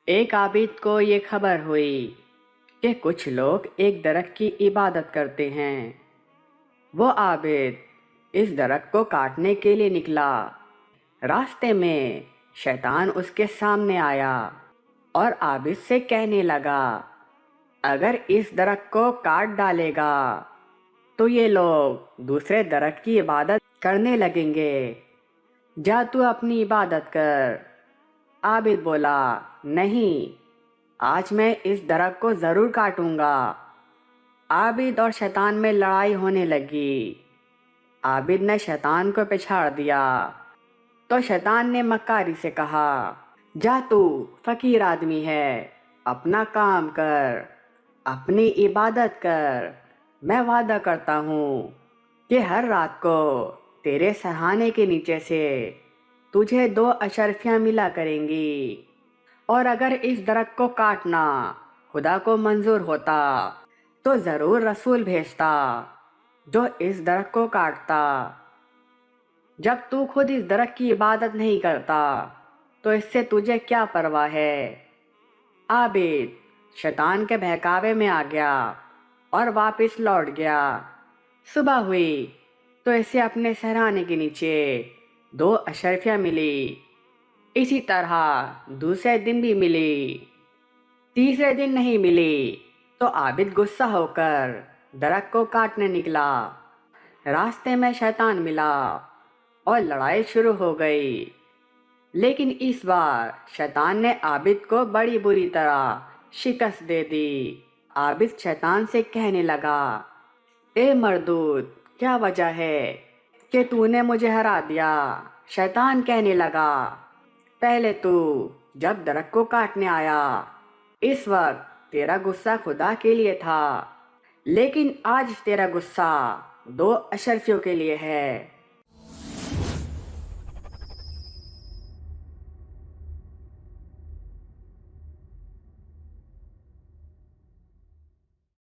ایک عابد کو یہ خبر ہوئی کہ کچھ لوگ ایک درخت کی عبادت کرتے ہیں۔ وہ عابد اس درخت کو کاٹنے کے لیے نکلا۔ راستے میں شیطان اس کے سامنے آیا اور عابد سے کہنے لگا، اگر اس درخت کو کاٹ ڈالے گا تو یہ لوگ دوسرے درخت کی عبادت کرنے لگیں گے۔ جا تو اپنی عبادت کر۔ عابد بولا، نہیں، آج میں اس درخت کو ضرور کاٹوں گا۔ عابد اور شیطان میں لڑائی ہونے لگی۔ عابد نے شیطان کو پچھاڑ دیا تو شیطان نے مکاری سے کہا، جا تو فقیر آدمی ہے، اپنا کام کر، اپنی عبادت کر۔ میں وعدہ کرتا ہوں کہ ہر رات کو تیرے سہانے کے نیچے سے تجھے 2 اشرفیاں ملا کریں گی، اور اگر اس درخت کو کاٹنا خدا کو منظور ہوتا تو ضرور رسول بھیجتا جو اس درخت کو کاٹتا۔ جب تو خود اس درخت کی عبادت نہیں کرتا تو اس سے تجھے کیا پرواہ ہے؟ عابد شیطان کے بہکاوے میں آ گیا اور واپس لوٹ گیا۔ صبح ہوئی تو اسے اپنے سہرانے کے نیچے 2 اشرفیاں ملی۔ اسی طرح دوسرے دن بھی ملی۔ تیسرے دن نہیں ملی تو عابد غصہ ہو کر درخت کو کاٹنے نکلا۔ راستے میں شیطان ملا اور لڑائی شروع ہو گئی، لیکن اس بار شیطان نے عابد کو بڑی بری طرح شکست دے دی۔ عابد شیطان سے کہنے لگا، اے مردود، کیا وجہ ہے کہ تو نے مجھے ہرا دیا؟ شیطان کہنے لگا، پہلے تو جب درخت کو کاٹنے آیا اس وقت تیرا غصہ خدا کے لیے تھا، لیکن آج تیرا غصہ 2 اشرفیوں کے لیے ہے۔